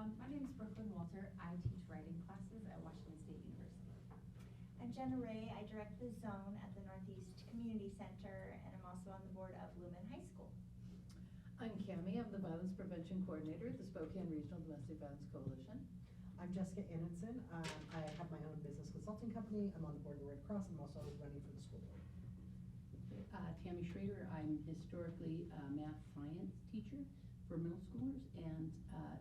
My name is Brooklyn Walter. I teach writing classes at Washington State University. I'm Jenna Ray. I direct the zone at the Northeast Community Center, and I'm also on the board of Lumen High School. I'm Cammie. I'm the Violence Prevention Coordinator at the Spokane Regional Domestic Violence Coalition. I'm Jessica Annenson. I have my own business consulting company. I'm on the board of the Red Cross. I'm also running for the school board. Tammy Schrader. I'm historically a math science teacher for middle schoolers, and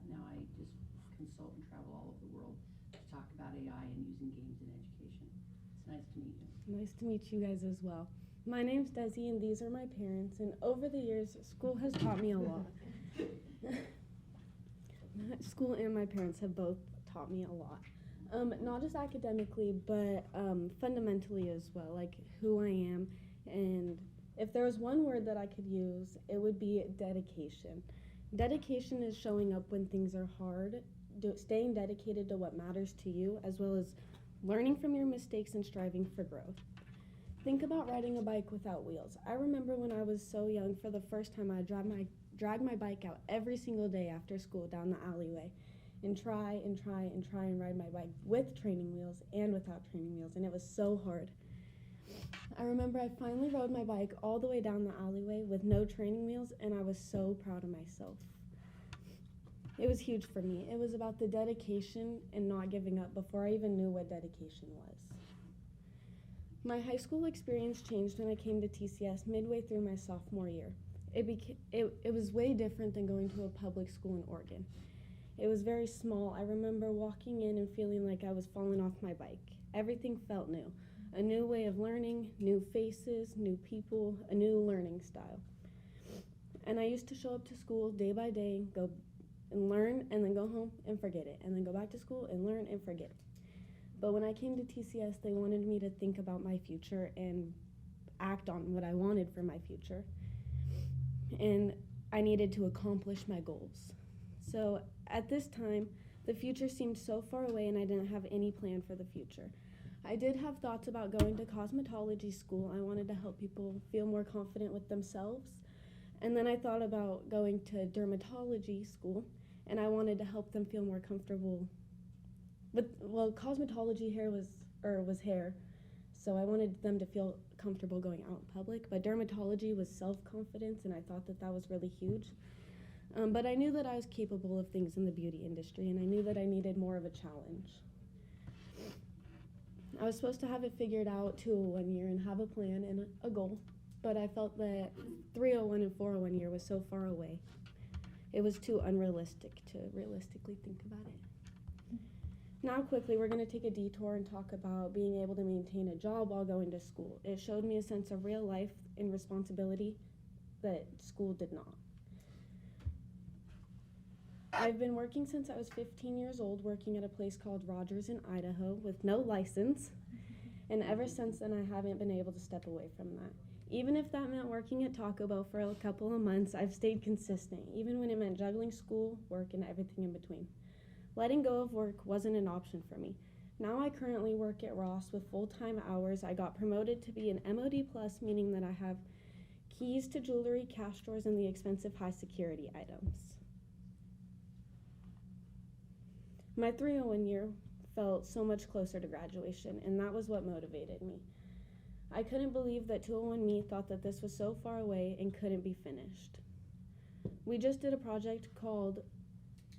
now I just consult and travel all over the world to talk about AI and using games in education. It's nice to meet you. Nice to meet you guys as well. My name's Desi, and these are my parents, and over the years, school has taught me a lot. School and my parents have both taught me a lot. Not just academically, but fundamentally as well, like who I am. And if there was one word that I could use, it would be dedication. Dedication is showing up when things are hard, staying dedicated to what matters to you, as well as learning from your mistakes and striving for growth. Think about riding a bike without wheels. I remember when I was so young, for the first time, I drag my bike out every single day after school down the alleyway and try and ride my bike with training wheels and without training wheels, and it was so hard. I remember I finally rode my bike all the way down the alleyway with no training wheels, and I was so proud of myself. It was huge for me. It was about the dedication and not giving up before I even knew what dedication was. My high school experience changed when I came to TCS midway through my sophomore year. It was way different than going to a public school in Oregon. It was very small. I remember walking in and feeling like I was falling off my bike. Everything felt new. A new way of learning, new faces, new people, a new learning style. And I used to show up to school day by day, go and learn, and then go home and forget it, and then go back to school and learn and forget it. But when I came to TCS, they wanted me to think about my future and act on what I wanted for my future. And I needed to accomplish my goals. So at this time, the future seemed so far away, and I didn't have any plan for the future. I did have thoughts about going to cosmetology school. I wanted to help people feel more confident with themselves. And then I thought about going to dermatology school, and I wanted to help them feel more comfortable with, well, cosmetology was hair, so I wanted them to feel comfortable going out in public, but dermatology was self-confidence, and I thought that was really huge. But I knew that I was capable of things in the beauty industry, and I knew that I needed more of a challenge. I was supposed to have it figured out 201 year and have a plan and a goal, but I felt that 301 and 401 year was so far away. It was too unrealistic to realistically think about it. Now quickly, we're going to take a detour and talk about being able to maintain a job while going to school. It showed me a sense of real life and responsibility that school did not. I've been working since I was 15 years old, working at a place called Rogers in Idaho with no license, and ever since then I haven't been able to step away from that. Even if that meant working at Taco Bell for a couple of months, I've stayed consistent, even when it meant juggling school, work, and everything in between. Letting go of work wasn't an option for me. Now I currently work at Ross with full-time hours. I got promoted to be an MOD+, meaning that I have keys to jewelry, cash drawers, and the expensive high-security items. My 301 year felt so much closer to graduation, and that was what motivated me. I couldn't believe that 201 Me thought that this was so far away and couldn't be finished. We just did a project called,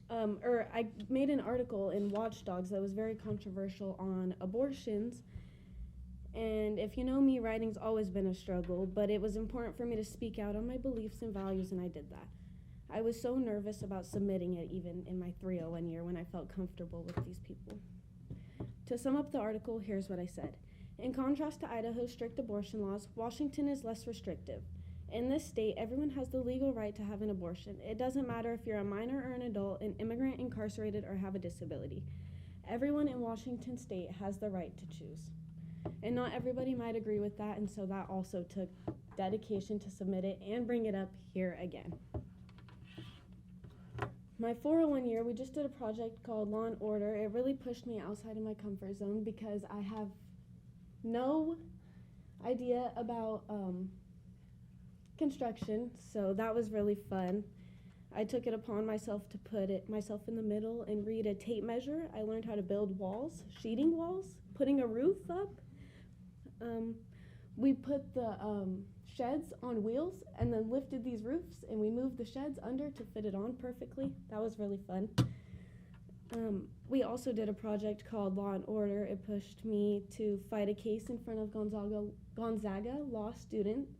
I made an article in Watchdogs that was very controversial on abortions, and if you know me, writing's always been a struggle, but it was important for me to speak out on my beliefs and values, and I did that. I was so nervous about submitting it even in my 301 year when I felt comfortable with these people. To sum up the article, here's what I said. In contrast to Idaho's strict abortion laws, Washington is less restrictive. In this state, everyone has the legal right to have an abortion. It doesn't matter if you're a minor or an adult, an immigrant, incarcerated, or have a disability. Everyone in Washington state has the right to choose. And not everybody might agree with that, and so that also took dedication to submit it and bring it up here again. My 401 year, we just did a project called Law and Order. It really pushed me outside of my comfort zone because I have no idea about construction, so that was really fun. I took it upon myself to put myself in the middle and read a tape measure. I learned how to build walls, sheeting walls, putting a roof up. We put the sheds on wheels and then lifted these roofs, and we moved the sheds under to fit it on perfectly. That was really fun. We also did a project called Law and Order. It pushed me to fight a case in front of Gonzaga law students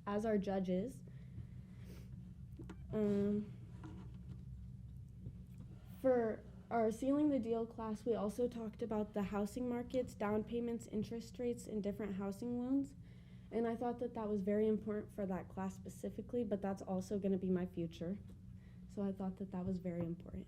as our judges. For our Sealing the Deal class, we also talked about the housing markets, down payments, interest rates, and different housing loans. And I thought that that was very important for that class specifically, but that's also going to be my future. So I thought that that was very important.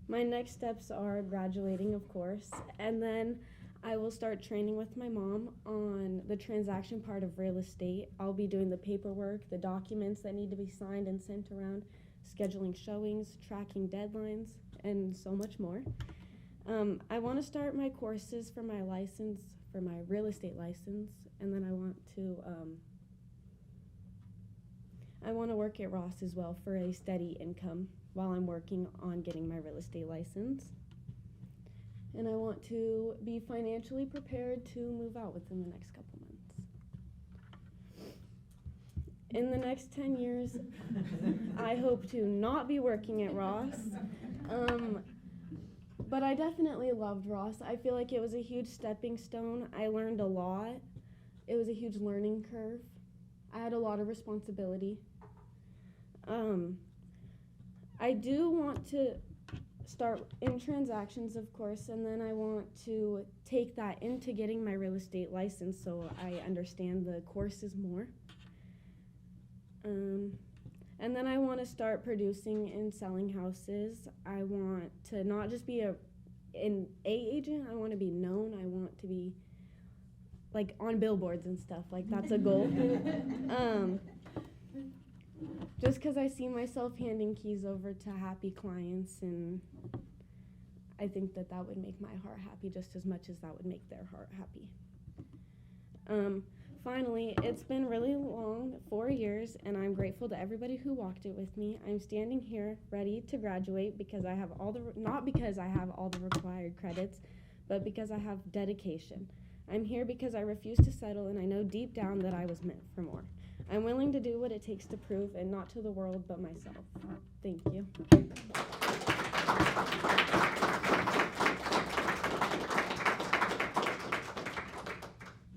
My next steps are graduating, of course, and then I will start training with my mom on the transaction part of real estate. I'll be doing the paperwork, the documents that need to be signed and sent around, scheduling showings, tracking deadlines, and so much more. I want to start my courses for my license, for my real estate license, and then I want to work at Ross as well for a steady income while I'm working on getting my real estate license. And I want to be financially prepared to move out within the next couple months. In the next 10 years, I hope to not be working at Ross. But I definitely loved Ross. I feel like it was a huge stepping stone. I learned a lot. It was a huge learning curve. I had a lot of responsibility. I do want to start in transactions, of course, and then I want to take that into getting my real estate license so I understand the courses more. And then I want to start producing and selling houses. I want to not just be an agent, I want to be known. I want to be like on billboards and stuff, like that's a goal. Just because I see myself handing keys over to happy clients, and I think that that would make my heart happy just as much as that would make their heart happy. Finally, it's been really long, 4 years, and I'm grateful to everybody who walked it with me. I'm standing here ready to graduate because I have not because I have all the required credits, but because I have dedication. I'm here because I refuse to settle, and I know deep down that I was meant for more. I'm willing to do what it takes to prove, and not to the world, but myself. Thank you.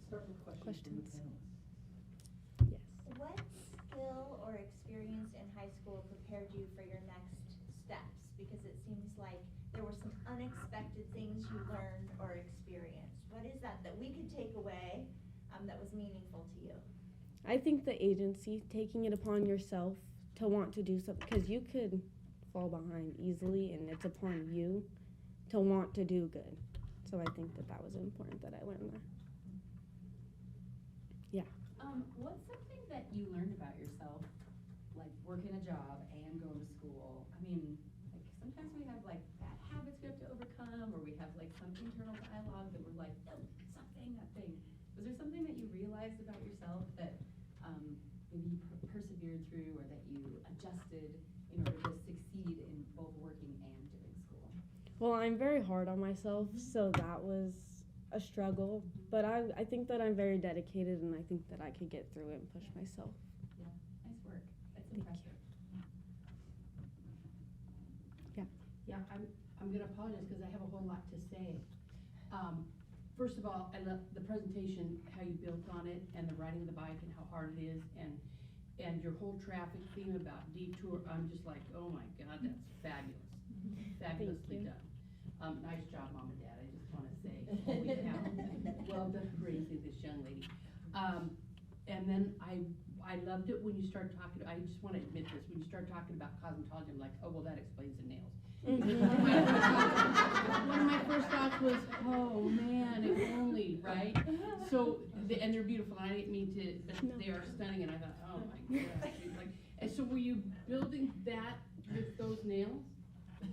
Start with questions. Yes. What skill or experience in high school prepared you for your next steps? Because it seems like there were some unexpected things you learned or experienced. What is that we could take away that was meaningful to you? I think the agency, taking it upon yourself to want to do something, because you could fall behind easily, and it's upon you to want to do good. So I think that that was important that I learned that. Yeah. What's something that you learned about yourself, like working a job and going to school? I mean, like sometimes we have like bad habits we have to overcome, or we have like some internal dialogue that we're like, no, stop saying that thing. Was there something that you realized about yourself that maybe you persevered through, or that you adjusted in order to succeed in both working and doing school? Well, I'm very hard on myself, so that was a struggle. But I think that I'm very dedicated, and I think that I could get through it and push myself. Yeah, nice work. That's Thank impressive. Yeah, I'm going to apologize because I have a whole lot to say. First of all, I love the presentation, how you built on it, and the riding the bike and how hard it is, and your whole traffic theme about detour. I'm just like, oh my God, that's fabulous. Fabulously done. Nice job, Mom and Dad. I just want to say, holy cow. Well done raising this young lady. And then I loved it when you start talking, I just want to admit this, when you start talking about cosmetology, I'm like, oh, well, that explains the nails. One of my first thoughts was, oh man, if only, right? So, and they're beautiful, and I didn't mean to, but they are stunning, and I thought, oh my gosh. Like, and so were you building that with those nails?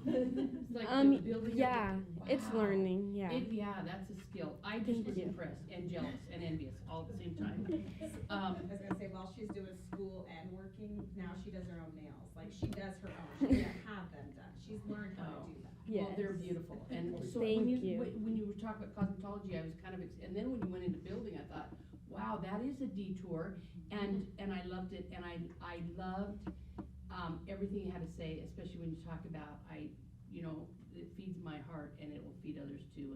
It's like the building of the- Yeah, it's Wow. learning, yeah. Yeah, that's a skill. I just Thank was you. impressed and jealous and envious all at the same time. I was gonna say, while she's doing school and working, now she does her own nails, like she does her own, she didn't have them done, she's learned how to do that. Well, they're Yes. beautiful, and so Thank when you. when you were talking about cosmetology, I was kind of, and then when you went into building, I thought, wow, that is a detour, and I loved it, and I loved, everything you had to say, especially when you talk about, it feeds my heart, and it will feed others too,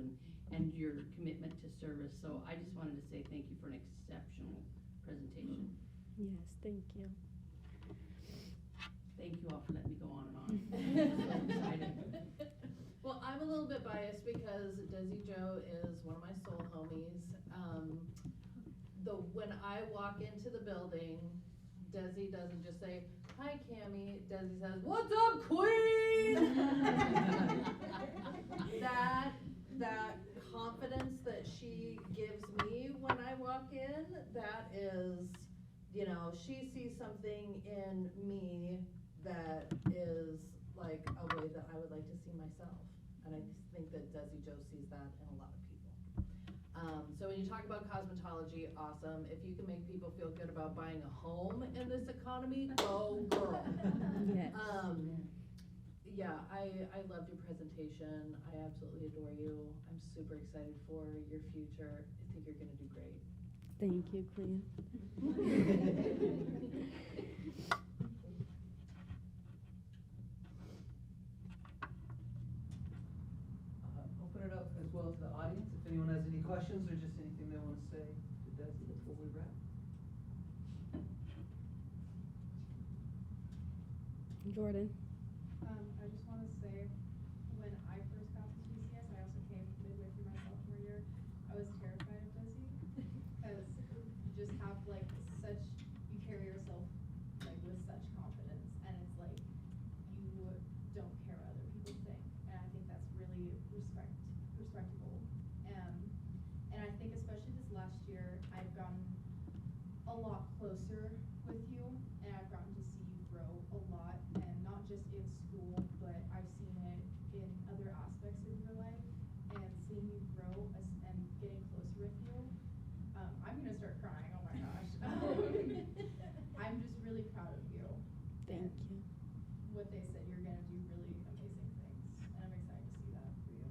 and your commitment to service, so I just wanted to say thank you for an exceptional presentation. Yes, thank you. Thank you all for letting me go on and on. I'm so excited. Well, I'm a little bit biased because Desi Joe is one of my soul homies. When I walk into the building, Desi doesn't just say, "Hi, Cammie." Desi says, "What's up, Queen?" that confidence that she gives me when I walk in, that is, she sees something in me that is like a way that I would like to see myself. And I think that Desi Joe sees that in a lot of people. So when you talk about cosmetology, awesome. If you can make people feel good about buying a home in this economy, go girl. Yes. Yeah, I loved your presentation. I absolutely adore you. I'm super excited for your future. I think you're gonna do great. Thank you, Clea. Open it up as well to the audience, if anyone has any questions or just anything they want to say to Desi before we wrap. Jordan. I just want to say, when I first got to TCS, I also came midway through my sophomore year. I was terrified of Desi because you just have you carry yourself with such confidence, and it's like you don't care what other people think, and I think that's really respectable. And I think especially this last year, I've gotten a lot closer with you, and I've gotten to see you grow a lot, and not just in school, but I've seen it in other aspects of your life, and seeing you grow and getting closer with you. I'm gonna start crying, oh my gosh. I'm just really proud of you. Thank and you. What they said, you're gonna do really amazing things, and I'm excited to see that for you.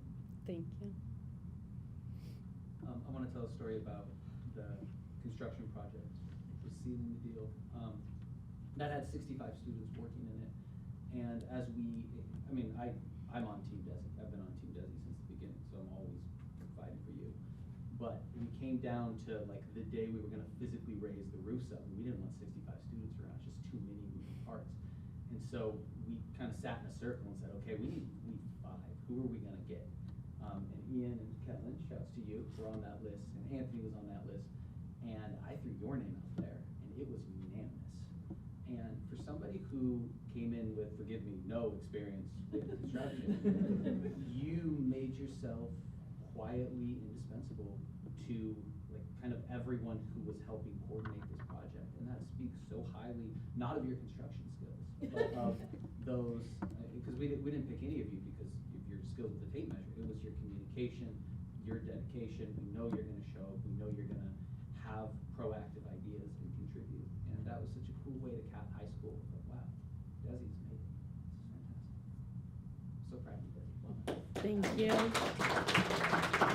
Thank you. I want to tell a story about the construction project, the sealing the deal. That had 65 students working in it, and I'm on Team Desi. I've been on Team Desi since the beginning, so I'm always fighting for you. But we came down to the day we were going to physically raise the roofs up, and we didn't want 65 students around, just too many moving parts. And so we kind of sat in a circle and said, okay, we need 5. Who are we going to get? And Ian and Kellen, shouts to you, were on that list, and Anthony was on that list, and I threw your name out there, and it was unanimous. And for somebody who came in with, forgive me, no experience with construction, you made yourself quietly indispensable to kind of everyone who was helping coordinate this project, and that speaks so highly, not of your construction skills, but of those, because we didn't pick any of you because of your skills with the tape measure. It was your communication, your dedication. We know you're going to show up. We know you're going to have proactive ideas and contribute, and that was such a cool way to cap high school. But wow, Desi's made it. This is fantastic. So proud of you, Desi. Well done. Thank you.